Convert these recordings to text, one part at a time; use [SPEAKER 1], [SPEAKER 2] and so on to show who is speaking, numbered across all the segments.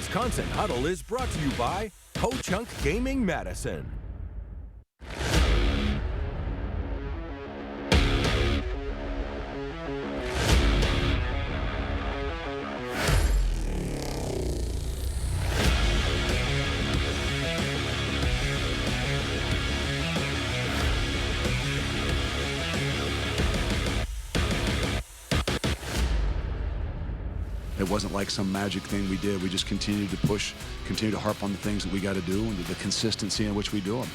[SPEAKER 1] Wisconsin Huddle is brought to you by Ho-Chunk Gaming Madison.
[SPEAKER 2] It wasn't like some magic thing we did. We just continued to push, continue to harp on the things that we got to do and the consistency in which we do them.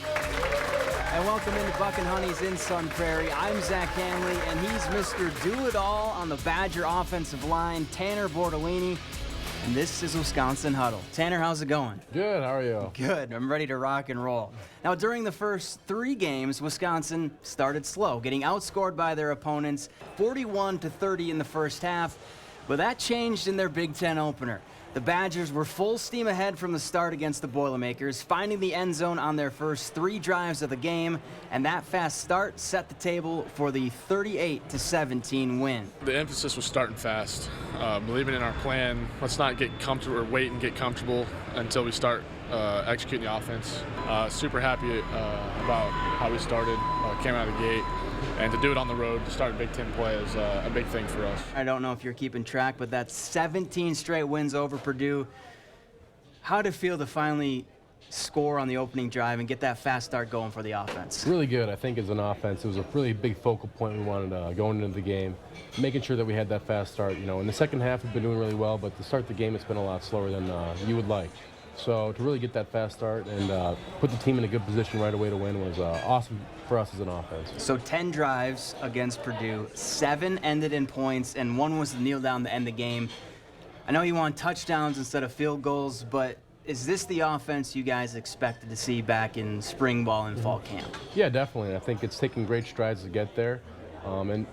[SPEAKER 3] And welcome into Buck and Honey's in Sun Prairie. I'm Zach Hanley, and he's Mr. Do-It-All on the Badger offensive line, Tanner Bordolini. And this is Wisconsin Huddle. Tanner, how's it going?
[SPEAKER 4] Good, how are you?
[SPEAKER 3] Good, I'm ready to rock and roll. Now, during the first 3 games, Wisconsin started slow, getting outscored by their opponents 41-30 in the first half. But that changed in their Big Ten opener. The Badgers were full steam ahead from the start against the Boilermakers, finding the end zone on their first 3 drives of the game, and that fast start set the table for the 38-17 win.
[SPEAKER 4] The emphasis was starting fast, believing in our plan. Let's not get comfortable or wait and get comfortable until we start executing the offense. Super happy about how we started, came out of the gate. And to do it on the road, to start a Big Ten play is a big thing for us.
[SPEAKER 3] I don't know if you're keeping track, but that's 17 straight wins over Purdue. How did it feel to finally score on the opening drive and get that fast start going for the offense?
[SPEAKER 5] Really good. I think as an offense, it was a really big focal point we wanted going into the game, making sure that we had that fast start. You know, in the second half, we've been doing really well, but to start the game, it's been a lot slower than you would like. So to really get that fast start and put the team in a good position right away to win was awesome for us as an offense.
[SPEAKER 3] So 10 drives against Purdue, 7 ended in points, and 1 was the kneel down to end the game. I know you want touchdowns instead of field goals, but is this the offense you guys expected to see back in spring ball and fall camp?
[SPEAKER 5] Yeah, definitely. I think it's taking great strides to get there. And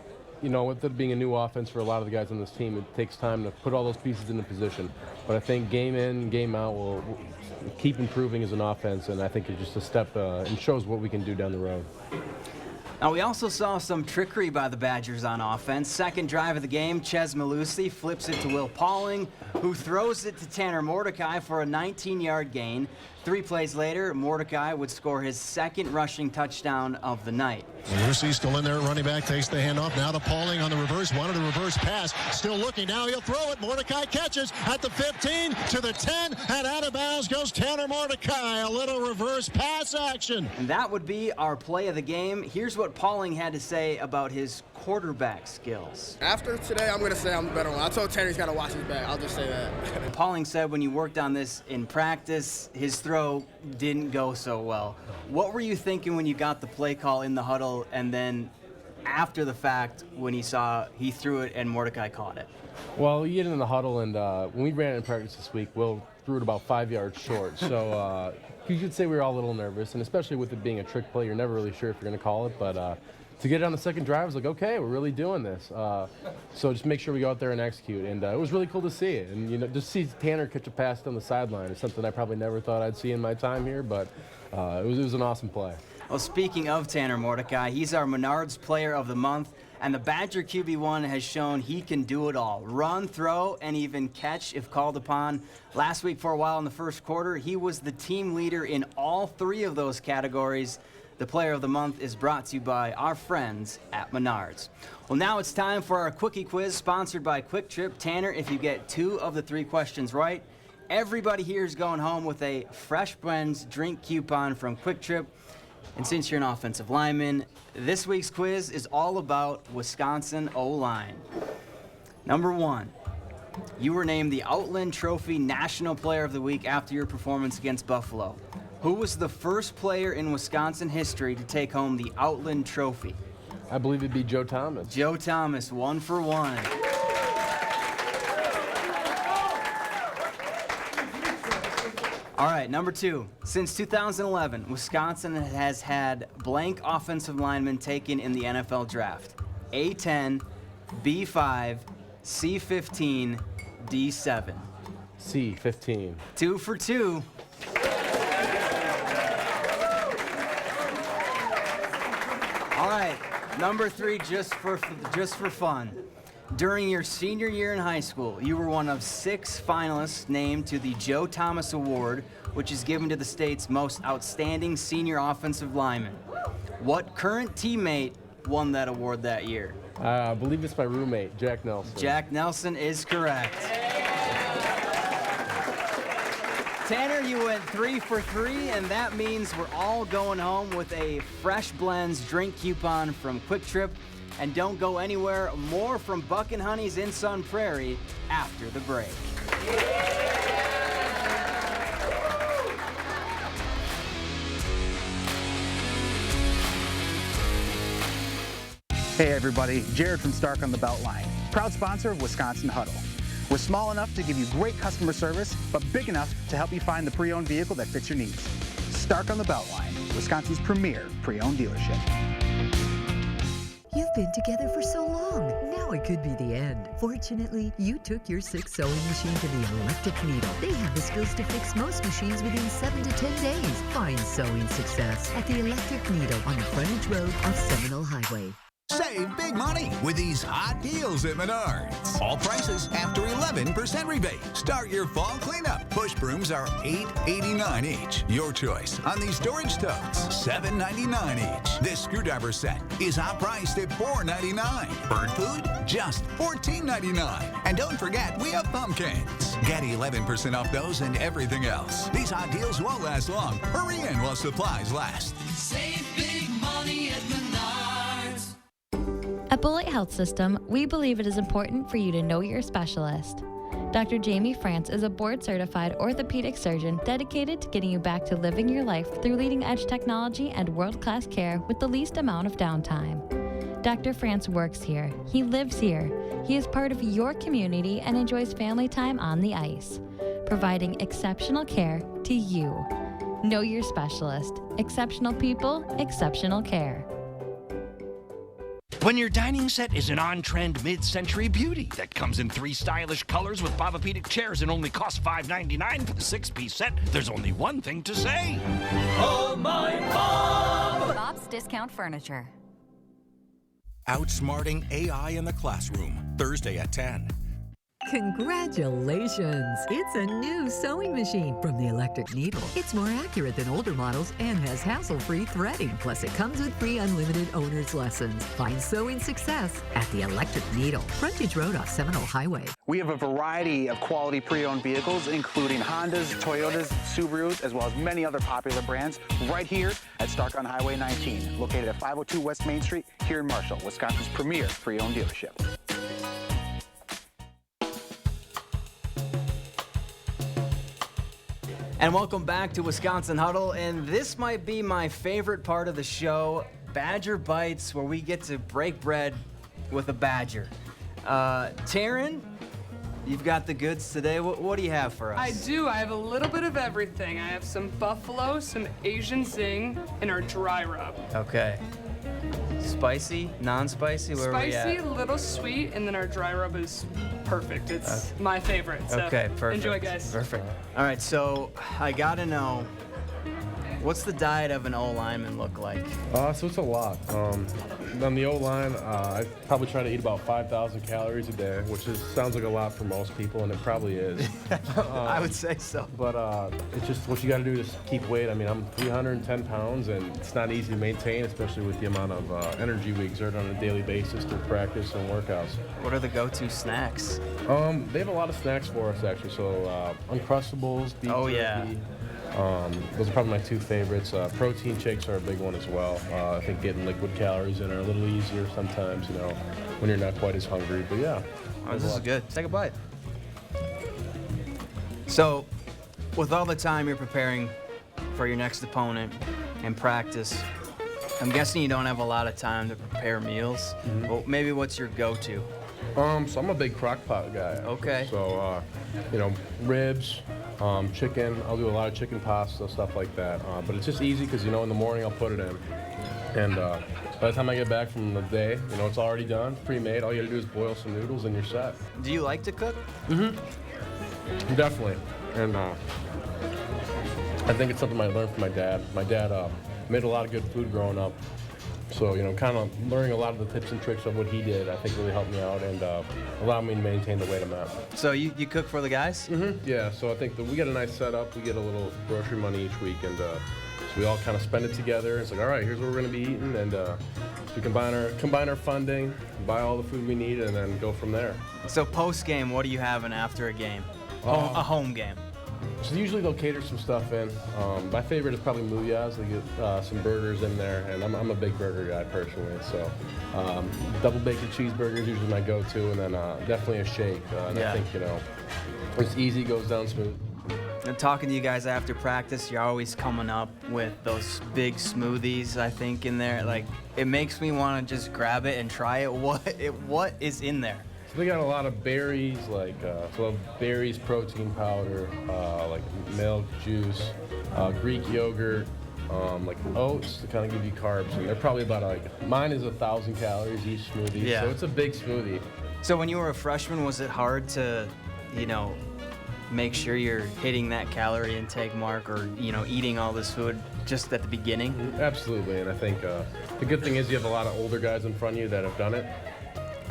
[SPEAKER 5] you know, with it being a new offense for a lot of the guys on this team, it takes time to put all those pieces into position. But I think game in, game out, we'll keep improving as an offense, and I think it's just a step and shows what we can do down the road.
[SPEAKER 3] Now, we also saw some trickery by the Badgers on offense. Second drive of the game, Ches Malusi flips it to Will Pauling, who throws it to Tanner Mordecai for a 19-yard gain. 3 plays later, Mordecai would score his 2nd rushing touchdown of the night.
[SPEAKER 6] Malusi still in there at running back, takes the handoff. Now to Pauling on the reverse, wanted a reverse pass. Still looking, now he'll throw it. Mordecai catches at the 15, to the 10, and out of bounds goes Tanner Mordecai. A little reverse pass action.
[SPEAKER 3] And that would be our play of the game. Here's what Pauling had to say about his quarterback skills.
[SPEAKER 7] After today, I'm going to say I'm the better one. I told Tanner he's got to watch his back. I'll just say that.
[SPEAKER 3] Pauling said when you worked on this in practice, his throw didn't go so well. What were you thinking when you got the play call in the huddle and then after the fact when he saw he threw it and Mordecai caught it?
[SPEAKER 5] Well, we get in the huddle, and when we ran it in practice this week, Will threw it about 5 yards short. So you could say we were all a little nervous, and especially with it being a trick play, you're never really sure if you're going to call it. But to get it on the second drive, I was like, okay, we're really doing this. So just make sure we go out there and execute. And it was really cool to see it. And, you know, just see Tanner catch a pass down the sideline is something I probably never thought I'd see in my time here, but it was an awesome play.
[SPEAKER 3] Well, speaking of Tanner Mordecai, he's our Menards Player of the Month, and the Badger QB1 has shown he can do it all. Run, throw, and even catch if called upon. Last week, for a while in the first quarter, he was the team leader in all 3 of those categories. The Player of the Month is brought to you by our friends at Menards. Well, now it's time for our Quickie Quiz, sponsored by Quick Trip. Tanner, if you get 2 of the 3 questions right, everybody here is going home with a Fresh Blends drink coupon from Quick Trip. And since you're an offensive lineman, this week's quiz is all about Wisconsin O-line. Number 1, you were named the Outland Trophy National Player of the Week after your performance against Buffalo. Who was the first player in Wisconsin history to take home the Outland Trophy?
[SPEAKER 5] I believe it'd be Joe Thomas.
[SPEAKER 3] Joe Thomas, 1 for 1. All right, number 2. Since 2011, Wisconsin has had blank offensive linemen taken in the NFL draft. A10, B5, C15, D7.
[SPEAKER 5] C15.
[SPEAKER 3] 2 for 2. All right, number 3, just for fun. During your senior year in high school, you were one of 6 finalists named to the Joe Thomas Award, which is given to the state's most outstanding senior offensive lineman. What current teammate won that award that year?
[SPEAKER 5] I believe it's my roommate, Jack Nelson.
[SPEAKER 3] Jack Nelson is correct. Tanner, you went 3 for 3, and that means we're all going home with a Fresh Blends drink coupon from Quick Trip. And don't go anywhere. More from Buck and Honey's in Sun Prairie after the break.
[SPEAKER 8] Hey everybody, Jared from Stark on the Beltline, proud sponsor of Wisconsin Huddle. We're small enough to give you great customer service, but big enough to help you find the pre-owned vehicle that fits your needs. Stark on the Beltline, Wisconsin's premier pre-owned dealership.
[SPEAKER 9] You've been together for so long. Now it could be the end. Fortunately, you took your 6 sewing machine to the Electric Needle. They have the skills to fix most machines within 7 to 10 days. Find sewing success at the Electric Needle on the frontage road of Seminole Highway.
[SPEAKER 1] Save big money with these hot deals at Menards. All prices after 11% rebate. Start your fall cleanup. Push brooms are $8.89 each. Your choice on these storage totes, $7.99 each. This screwdriver set is hot priced at $4.99. Bird food, just $14.99. And don't forget, we have pumpkins. Get 11% off those and everything else. These hot deals won't last long. Hurry in while supplies last.
[SPEAKER 10] Save big money at Menards.
[SPEAKER 11] At Bullet Health System, we believe it is important for you to know your specialist. Dr. Jamie France is a board-certified orthopedic surgeon dedicated to getting you back to living your life through leading-edge technology and world-class care with the least amount of downtime. Dr. France works here. He lives here. He is part of your community and enjoys family time on the ice, providing exceptional care to you. Know your specialist. Exceptional people, exceptional care.
[SPEAKER 12] When your dining set is an on-trend mid-century beauty that comes in 3 stylish colors with Bobapedic chairs and only costs $5.99 for the 6-piece set, there's only one thing to say.
[SPEAKER 10] Oh, my Bob!
[SPEAKER 13] Bob's Discount Furniture.
[SPEAKER 1] Outsmarting AI in the classroom, Thursday at 10.
[SPEAKER 9] Congratulations! It's a new sewing machine from the Electric Needle. It's more accurate than older models and has hassle-free threading. Plus, it comes with free unlimited owner's lessons. Find sewing success at the Electric Needle, frontage road off Seminole Highway.
[SPEAKER 8] We have a variety of quality pre-owned vehicles, including Hondas, Toyotas, Subarus, as well as many other popular brands, right here at Stark on Highway 19, located at 502 West Main Street here in Marshall, Wisconsin's premier pre-owned dealership.
[SPEAKER 3] And welcome back to Wisconsin Huddle, and this might be my favorite part of the show, Badger Bites, where we get to break bread with a Badger. Taryn, you've got the goods today. What do you have for us?
[SPEAKER 14] I do. I have a little bit of everything. I have some buffalo, some Asian zing, and our dry rub.
[SPEAKER 3] Okay. Spicy, non-spicy, where are we at?
[SPEAKER 14] Spicy, a little sweet, and then our dry rub is perfect. It's my favorite. So
[SPEAKER 3] okay, perfect.
[SPEAKER 14] Enjoy, guys.
[SPEAKER 3] Perfect. All right, so I gotta know, what's the diet of an O-lineman look like?
[SPEAKER 5] So it's a lot. On the O-line, I probably try to eat about 5,000 calories a day, which sounds like a lot for most people, and it probably is.
[SPEAKER 3] I would say so.
[SPEAKER 5] But it's just what you got to do to keep weight. I mean, I'm 310 pounds, and it's not easy to maintain, especially with the amount of energy we exert on a daily basis through practice and workouts.
[SPEAKER 3] What are the go-to snacks?
[SPEAKER 5] They have a lot of snacks for us, actually. So Uncrustables, beef jerky. Those are probably my 2 favorites. Protein shakes are a big one as well. I think getting liquid calories in are a little easier sometimes, when you're not quite as hungry. But yeah.
[SPEAKER 3] Oh, this is good. Take a bite. So, with all the time you're preparing for your next opponent and practice, I'm guessing you don't have a lot of time to prepare meals.
[SPEAKER 5] Mm-hmm.
[SPEAKER 3] Well, maybe what's your go-to?
[SPEAKER 5] So I'm a big crock pot guy. Actually.
[SPEAKER 3] Okay.
[SPEAKER 5] So, ribs, chicken. I'll do a lot of chicken pasta, stuff like that. But it's just easy because, in the morning I'll put it in. And by the time I get back from the day, it's already done, pre-made. All you gotta do is boil some noodles and you're set.
[SPEAKER 3] Do you like to cook?
[SPEAKER 5] Mm-hmm. Definitely. And I think it's something I learned from my dad. My dad made a lot of good food growing up. So, kind of learning a lot of the tips and tricks of what he did, I think really helped me out and allowed me to maintain the weight I'm at.
[SPEAKER 3] So you cook for the guys?
[SPEAKER 5] Mm-hmm. Yeah, so I think we get a nice setup. We get a little grocery money each week, and so we all kind of spend it together. It's like, all right, here's what we're going to be eating, and we combine our funding, buy all the food we need, and then go from there.
[SPEAKER 3] So post-game, what are you having after a game? A home game?
[SPEAKER 5] So usually they'll cater some stuff in. My favorite is probably Muyas. They get some burgers in there, and I'm a big burger guy personally. So double bacon cheeseburger is usually my go-to, and then definitely a shake. And I think, it's easy, goes down smooth.
[SPEAKER 3] And talking to you guys after practice, you're always coming up with those big smoothies, I think, in there. Like, it makes me want to just grab it and try it. What is in there?
[SPEAKER 5] So they got a lot of berries, like berries, protein powder, like milk, juice, Greek yogurt, like oats to kind of give you carbs. And they're probably about mine is 1,000 calories each smoothie.
[SPEAKER 3] Yeah.
[SPEAKER 5] So it's a big smoothie.
[SPEAKER 3] So when you were a freshman, was it hard to, make sure you're hitting that calorie intake mark or, eating all this food just at the beginning?
[SPEAKER 5] Absolutely, and I think the good thing is you have a lot of older guys in front of you that have done it.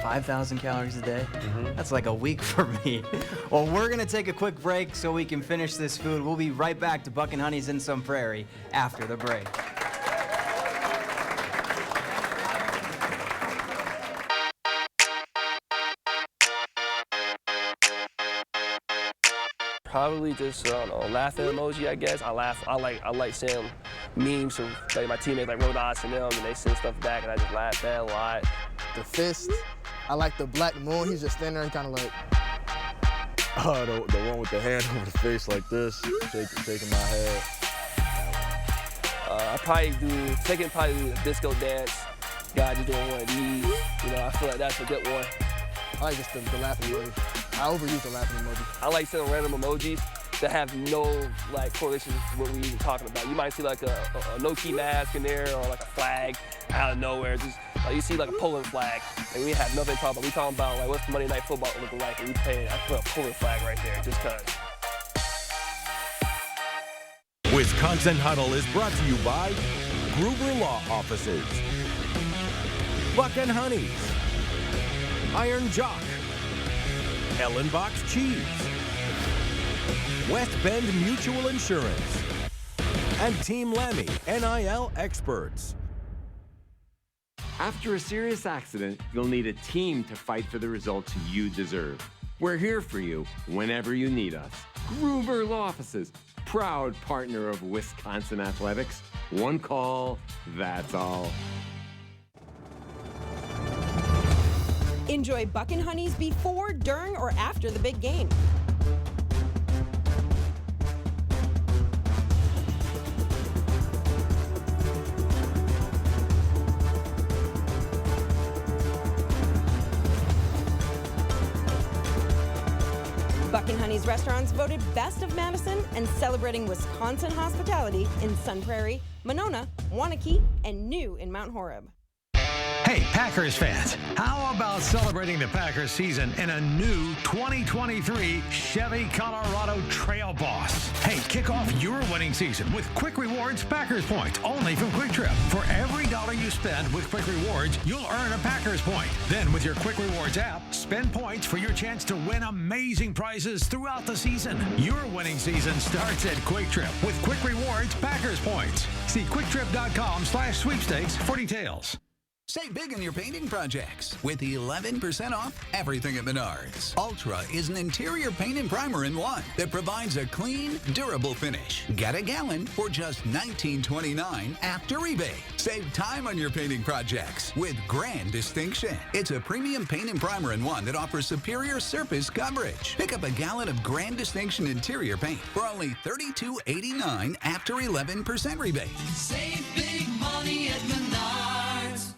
[SPEAKER 3] 5,000 calories a day? That's like a week for me. Well, we're going to take a quick break so we can finish this food. We'll be right back to Buck and Honey's in Some Prairie after the break.
[SPEAKER 13] Probably just laughing emoji, I guess. I laugh. I like seeing memes from like my teammates like Rodas and them, and they send stuff back, and I just laugh at a lot.
[SPEAKER 7] The fist. I like the black moon. He's just standing there and kind of like.
[SPEAKER 15] The one with the hand over the face like this, shaking my head.
[SPEAKER 13] I probably do the disco dance. God, just doing one of these. I feel like that's a good one.
[SPEAKER 7] I like just the laughing emoji. I overuse the laughing emoji.
[SPEAKER 13] I like sending random emojis that have no correlation with what we're even talking about. You might see like a no-key mask in there or like a flag out of nowhere. Just you see like a Poland flag, and we have nothing to talk about. We talking about like what's Monday Night Football looking like, and I put a Poland flag right there just cause.
[SPEAKER 16] Wisconsin Huddle is brought to you by Gruber Law Offices, Buck and Honey's, Iron Jock, Ellenbox Cheese, West Bend Mutual Insurance, and Team Lammy, NIL experts.
[SPEAKER 17] After a serious accident, you'll need a team to fight for the results you deserve. We're here for you whenever you need us. Gruber Law Offices, proud partner of Wisconsin Athletics. One call, that's all.
[SPEAKER 18] Enjoy Buck and Honey's before, during, or after the big game. Buck and Honey's restaurants voted Best of Madison and celebrating Wisconsin hospitality in Sun Prairie, Monona, Waunakee, and new in Mount Horeb.
[SPEAKER 19] Hey, Packers fans, how about celebrating the Packers season in a new 2023 Chevy Colorado Trail Boss? Hey, kick off your winning season with Quick Rewards Packers Points, only from Quick Trip. For every $1 you spend with Quick Rewards, you'll earn a Packers Point. Then with your Quick Rewards app, spend points for your chance to win amazing prizes throughout the season. Your winning season starts at Quick Trip with Quick Rewards Packers Points. See quicktrip.com/sweepstakes for details.
[SPEAKER 1] Save big on your painting projects with 11% off everything at Menards. Ultra is an interior paint and primer in one that provides a clean, durable finish. Get a gallon for just $19.29 after rebate. Save time on your painting projects with Grand Distinction. It's a premium paint and primer in one that offers superior surface coverage. Pick up a gallon of Grand Distinction interior paint for only $32.89 after 11% rebate.
[SPEAKER 10] Save big money at Menards.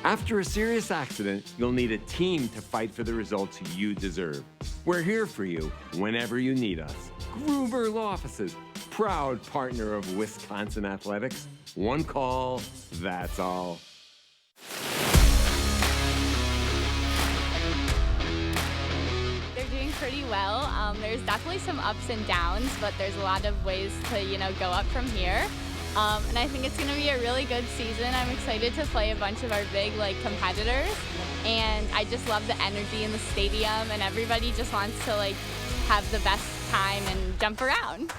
[SPEAKER 17] After a serious accident, you'll need a team to fight for the results you deserve. We're here for you whenever you need us. Gruber Law Offices, proud partner of Wisconsin Athletics. One call, that's all.
[SPEAKER 20] They're doing pretty well. There's definitely some ups and downs, but there's a lot of ways to, go up from here. and I think it's going to be a really good season. I'm excited to play a bunch of our big competitors, and I just love the energy in the stadium, and everybody just wants to have the best time and jump around.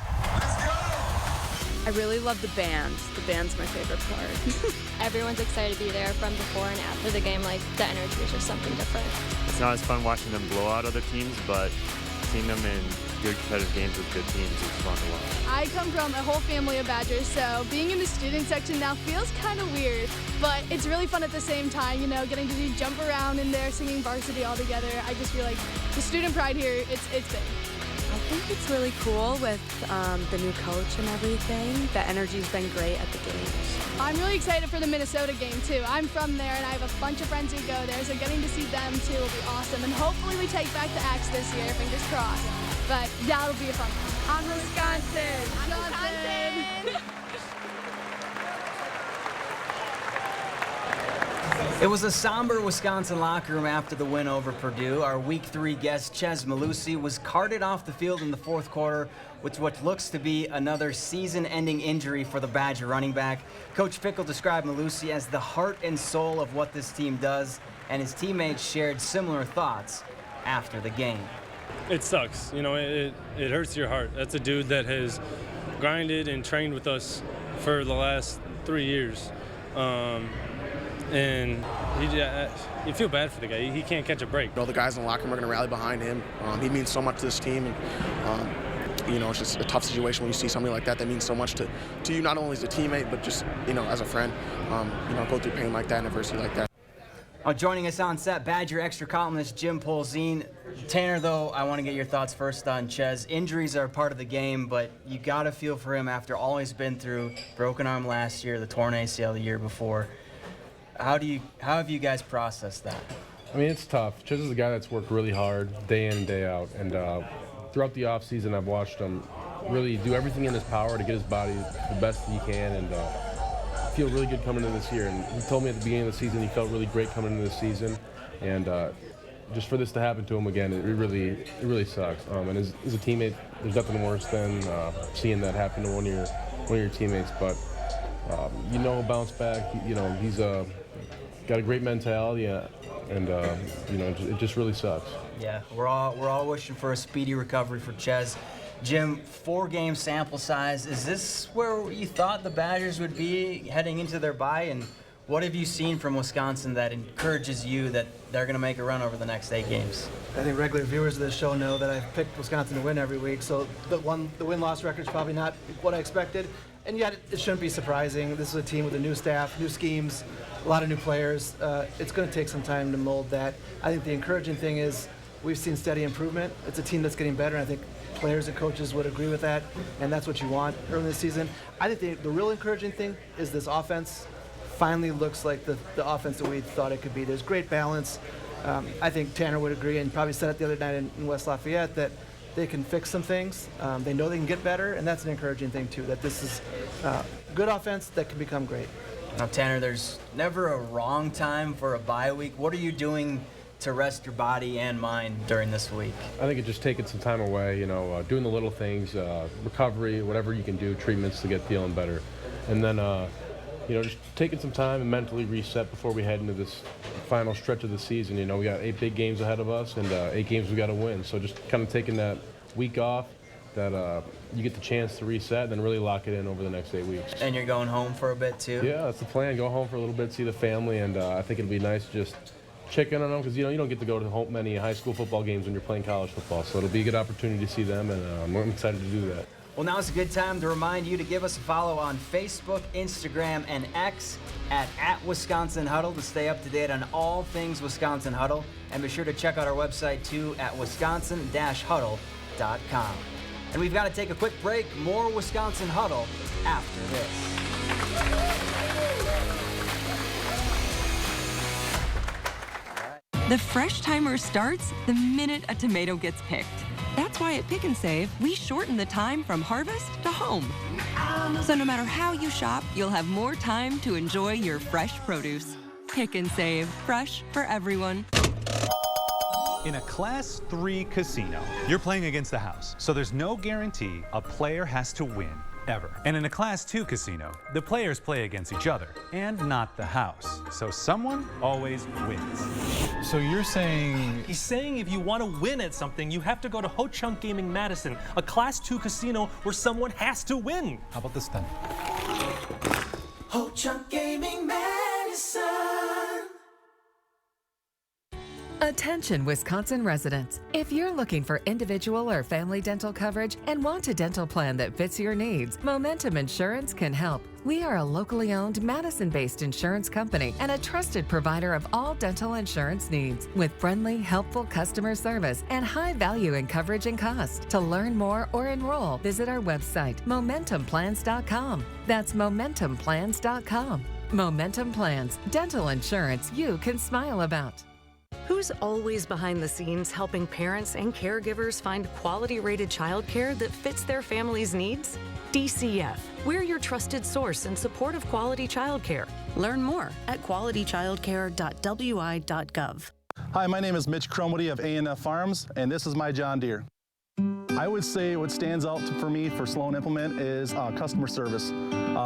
[SPEAKER 21] I really love the band. The band's my favorite part.
[SPEAKER 22] Everyone's excited to be there from before and after the game. The energy is just something different.
[SPEAKER 23] It's not as fun watching them blow out other teams, but seeing them in good competitive games with good teams is fun to watch.
[SPEAKER 24] I come from a whole family of Badgers, so being in the student section now feels kind of weird, but it's really fun at the same time, getting to jump around in there, singing varsity all together. I just feel like the student pride here, it's big.
[SPEAKER 21] I think it's really cool with the new coach and everything. The energy's been great at the games.
[SPEAKER 24] I'm really excited for the Minnesota game too. I'm from there and I have a bunch of friends who go there, so getting to see them too will be awesome. And hopefully we take back the Axe this year, fingers crossed. But that'll be a fun one. I'm Wisconsin! Wisconsin!
[SPEAKER 3] It was a somber Wisconsin locker room after the win over Purdue. Our Week 3 guest, Chez Mellusi, was carted off the field in the fourth quarter with what looks to be another season-ending injury for the Badger running back. Coach Fickell described Mellusi as the heart and soul of what this team does, and his teammates shared similar thoughts after the game.
[SPEAKER 25] It sucks. It hurts your heart. That's a dude that has grinded and trained with us for the last 3 years. And you feel bad for the guy. He can't catch a break.
[SPEAKER 7] The guys in the locker room are going to rally behind him. He means so much to this team. And, it's just a tough situation when you see somebody like that means so much to you, not only as a teammate, but just, as a friend. Go through pain like that and adversity like that.
[SPEAKER 3] Joining us on set, Badger extra columnist Jim Polzin. Tanner, though, I want to get your thoughts first on Chez. Injuries are part of the game, but you got to feel for him after all he's been through. Broken arm last year, the torn ACL the year before. How have you guys processed that?
[SPEAKER 5] It's tough. Chez is a guy that's worked really hard day in and day out, and throughout the offseason I've watched him really do everything in his power to get his body the best he can, and feel really good coming into this year. And he told me at the beginning of the season he felt really great coming into the season, and just for this to happen to him again, it really sucks. And as a teammate, there's nothing worse than seeing that happen to one of your teammates. But bounce back. He's got a great mentality, and it just really sucks.
[SPEAKER 3] Yeah, we're all wishing for a speedy recovery for Chez. Jim, 4-game sample size. Is this where you thought the Badgers would be heading into their bye? And what have you seen from Wisconsin that encourages you that they're going to make a run over the next 8 games?
[SPEAKER 26] I think regular viewers of this show know that I've picked Wisconsin to win every week, so the win-loss record is probably not what I expected. And yet, it shouldn't be surprising. This is a team with a new staff, new schemes, a lot of new players. It's going to take some time to mold that. I think the encouraging thing is we've seen steady improvement. It's a team that's getting better, and I think players and coaches would agree with that, and that's what you want early in the season. I think the real encouraging thing is this offense finally looks like the offense that we thought it could be. There's great balance. I think Tanner would agree, and probably said it the other night in West Lafayette, that they can fix some things. They know they can get better, and that's an encouraging thing too, that this is good offense that can become great.
[SPEAKER 3] Now, Tanner, there's never a wrong time for a bye week. What are you doing to rest your body and mind during this week?
[SPEAKER 5] I think it's just taking some time away, doing the little things, recovery, whatever you can do, treatments to get feeling better. And then, just taking some time and mentally reset before we head into this final stretch of the season. We got 8 big games ahead of us, and 8 games we got to win. So just kind of taking that week off, that you get the chance to reset and then really lock it in over the next 8 weeks.
[SPEAKER 3] And you're going home for a bit too?
[SPEAKER 5] Yeah, that's the plan. Go home for a little bit, see the family, and I think it'll be nice to just check in on them, because you don't get to go to many high school football games when you're playing college football. So it'll be a good opportunity to see them, and I'm excited to do that.
[SPEAKER 3] Well, now's a good time to remind you to give us a follow on Facebook, Instagram, and X at Wisconsin Huddle to stay up to date on all things Wisconsin Huddle. And be sure to check out our website too at wisconsin-huddle.com. And we've got to take a quick break. More Wisconsin Huddle after this.
[SPEAKER 27] The fresh timer starts the minute a tomato gets picked. That's why at Pick and Save, we shorten the time from harvest to home. So no matter how you shop, you'll have more time to enjoy your fresh produce. Pick and Save, fresh for everyone.
[SPEAKER 28] In a Class 3 casino, you're playing against the house, so there's no guarantee a player has to win
[SPEAKER 2] ever. And in a Class 2 casino, the players play against each other and not the house. So someone always wins.
[SPEAKER 4] So you're saying...
[SPEAKER 6] He's saying if you want to win at something, you have to go to Ho Chunk Gaming Madison, a Class 2 casino where someone has to win.
[SPEAKER 4] How about this then?
[SPEAKER 10] Ho Chunk Gaming Madison.
[SPEAKER 8] Attention Wisconsin residents. If you're looking for individual or family dental coverage and want a dental plan that fits your needs, Momentum Insurance can help. We are a locally owned Madison-based insurance company and a trusted provider of all dental insurance needs with friendly, helpful customer service and high value in coverage and cost. To learn more or enroll, visit our website, MomentumPlans.com. That's MomentumPlans.com. Momentum Plans, dental insurance you can smile about.
[SPEAKER 9] Who's always behind the scenes helping parents and caregivers find quality-rated childcare that fits their family's needs? DCF. We're your trusted source in support of quality childcare. Learn more at qualitychildcare.wi.gov.
[SPEAKER 11] Hi, my name is Mitch Cromody of A&F Farms, and this is my John Deere. I would say what stands out for me for Sloan Implement is customer service,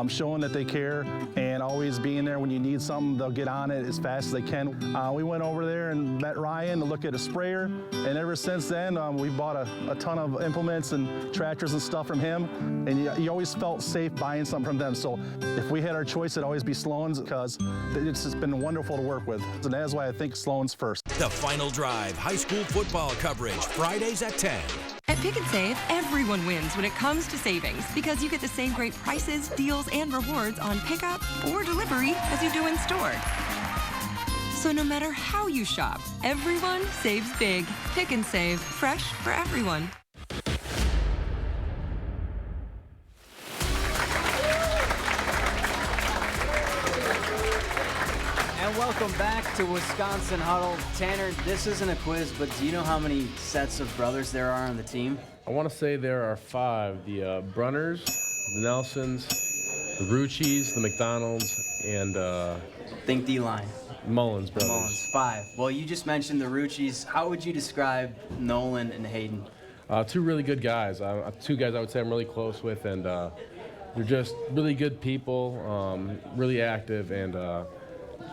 [SPEAKER 11] showing that they care and always being there when you need something. They'll get on it as fast as they can. We went over there and met Ryan to look at a sprayer, and ever since then we've bought a ton of implements and tractors and stuff from him, and you always felt safe buying something from them. So if we had our choice, it'd always be Sloan's because it's just been wonderful to work with, and that's why I think Sloan's first.
[SPEAKER 16] The Final Drive high school football coverage, Fridays at 10.
[SPEAKER 27] At Pick and Save, everyone wins when it comes to savings because you get the same great prices, deals, and rewards on pickup or delivery as you do in store. So no matter how you shop, everyone saves big. Pick and Save, fresh for everyone.
[SPEAKER 3] And welcome back to Wisconsin Huddle. Tanner, this isn't a quiz, but do you know how many sets of brothers there are on the team?
[SPEAKER 5] I want to say there are 5. The Brunners, the Nelsons, the Rucci's, the McDonalds, and...
[SPEAKER 3] Think D-line.
[SPEAKER 5] Mullins brothers.
[SPEAKER 3] Mullins, 5. Well, you just mentioned the Rucci's. How would you describe Nolan and Hayden?
[SPEAKER 5] 2 really good guys. 2 guys I would say I'm really close with, and they're just really good people, really active, and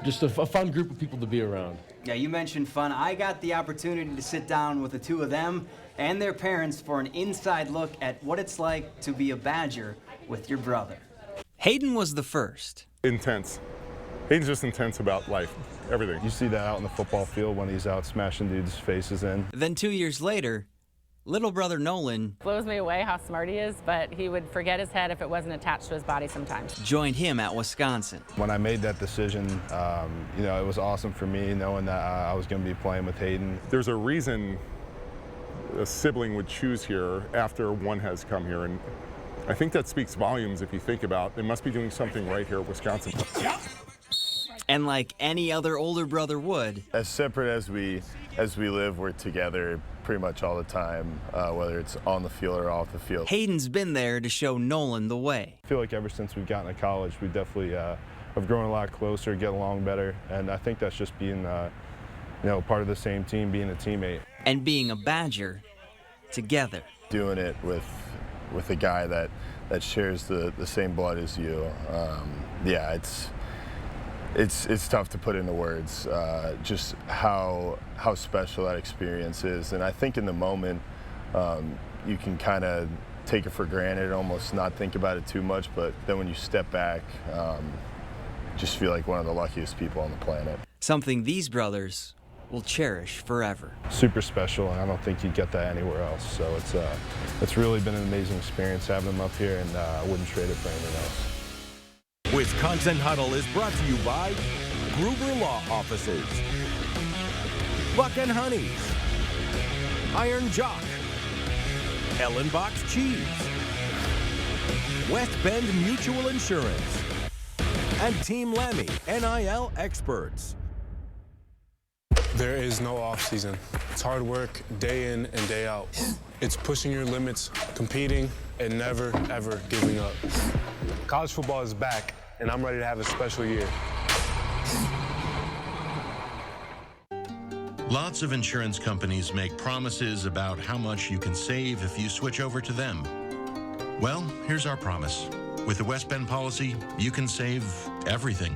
[SPEAKER 5] just a fun group of people to be around.
[SPEAKER 3] Yeah, you mentioned fun. I got the opportunity to sit down with the 2 of them and their parents for an inside look at what it's like to be a Badger with your brother.
[SPEAKER 12] Hayden was the first.
[SPEAKER 14] Intense. Hayden's just intense about life, everything.
[SPEAKER 29] You see that out in the football field when he's out smashing dudes' faces in.
[SPEAKER 12] Then 2 years later, little brother Nolan
[SPEAKER 30] blows me away how smart he is, but he would forget his head if it wasn't attached to his body sometimes.
[SPEAKER 12] joined him at Wisconsin.
[SPEAKER 29] When I made that decision, it was awesome for me knowing that I was going to be playing with Hayden.
[SPEAKER 14] There's a reason a sibling would choose here after one has come here, and I think that speaks volumes if you think about they must be doing something right here at Wisconsin.
[SPEAKER 12] And like any other older brother would,
[SPEAKER 29] as separate as we live, we're together pretty much all the time, whether it's on the field or off the field.
[SPEAKER 12] Hayden's been there to show Nolan the way.
[SPEAKER 29] I feel like ever since we've gotten to college, we definitely have grown a lot closer, get along better, and I think that's just being, part of the same team, being a teammate.
[SPEAKER 12] And being a Badger together.
[SPEAKER 29] Doing it with a guy that shares the same blood as you, it's tough to put into words just how special that experience is. And I think in the moment you can kind of take it for granted, almost not think about it too much, but then when you step back, just feel like one of the luckiest people on the planet.
[SPEAKER 12] Something these brothers will cherish forever.
[SPEAKER 29] Super special, and I don't think you'd get that anywhere else. So it's really been an amazing experience having them up here, and I wouldn't trade it for anything else.
[SPEAKER 16] Wisconsin Huddle is brought to you by Gruber Law Offices, Buck and Honey's, Iron Jock, Ellen Box Cheese, West Bend Mutual Insurance, and Team Lammy, NIL experts.
[SPEAKER 31] There is no off season. It's hard work day in and day out. It's pushing your limits, competing, and never, ever giving up. College football is back, and I'm ready to have a special year.
[SPEAKER 32] Lots of insurance companies make promises about how much you can save if you switch over to them.
[SPEAKER 1] Well, here's our promise. With the West Bend policy, you can save everything,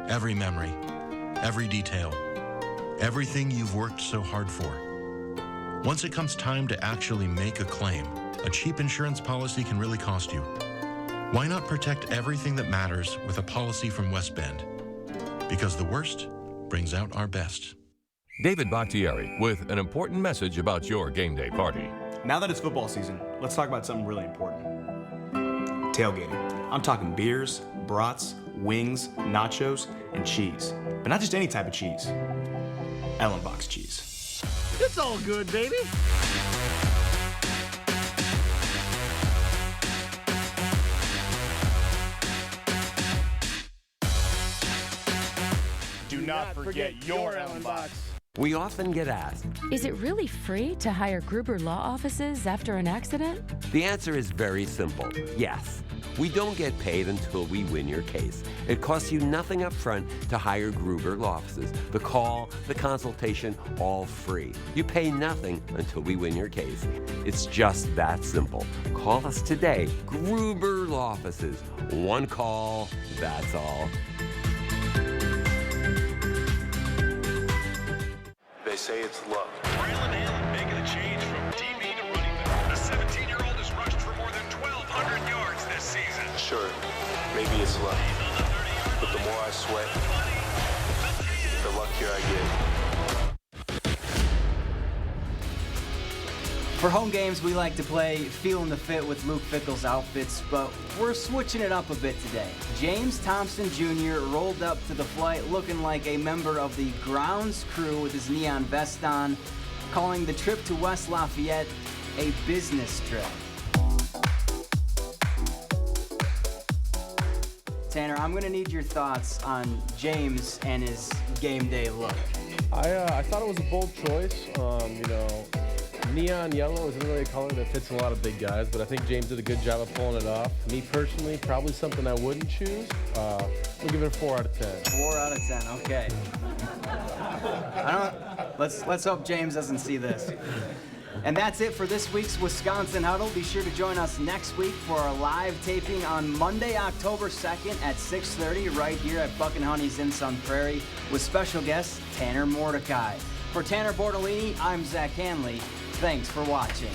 [SPEAKER 1] every memory, every detail, everything you've worked so hard for. Once it comes time to actually make a claim, a cheap insurance policy can really cost you. Why not protect everything that matters with a policy from West Bend? Because the worst brings out our best.
[SPEAKER 13] David Bakhtiari with an important message about your game day party.
[SPEAKER 15] Now that it's football season, let's talk about something really important. Tailgating. I'm talking beers, brats, wings, nachos, and cheese. But not just any type of cheese. Ellenbach's cheese.
[SPEAKER 17] It's all good, baby.
[SPEAKER 15] Do not forget your Ellenbach's.
[SPEAKER 18] We often get asked,
[SPEAKER 19] is it really free to hire Gruber Law Offices after an accident?
[SPEAKER 18] the answer is very simple, yes. We don't get paid until we win your case. It costs you nothing up front to hire Gruber Law Offices. The call, the consultation, all free. You pay nothing until we win your case. It's just that simple. Call us today, Gruber Law Offices. One call, that's all.
[SPEAKER 31] They say it's luck.
[SPEAKER 20] Braylon Allen making a change from DB to running back. The 17-year-old has rushed for more than 1,200 yards this season.
[SPEAKER 31] Sure, maybe it's luck. But the more I sweat, the luckier I get.
[SPEAKER 3] For home games, we like to play Feelin' the Fit with Luke Fickell's outfits, but we're switching it up a bit today. James Thompson Jr. rolled up to the flight looking like a member of the grounds crew with his neon vest on, calling the trip to West Lafayette a business trip. Tanner, I'm going to need your thoughts on James and his game day look.
[SPEAKER 5] I thought it was a bold choice. Neon yellow isn't really a color that fits a lot of big guys, but I think James did a good job of pulling it off. Me personally, probably something I wouldn't choose. I'll give it a 4 out of 10.
[SPEAKER 3] 4 out of 10, okay. Let's hope James doesn't see this. And that's it for this week's Wisconsin Huddle. Be sure to join us next week for our live taping on Monday, October 2nd at 6:30 right here at Buck and Honey's in Sun Prairie with special guest Tanner Mordecai. For Tanner Bortolini, I'm Zach Hanley. Thanks for watching.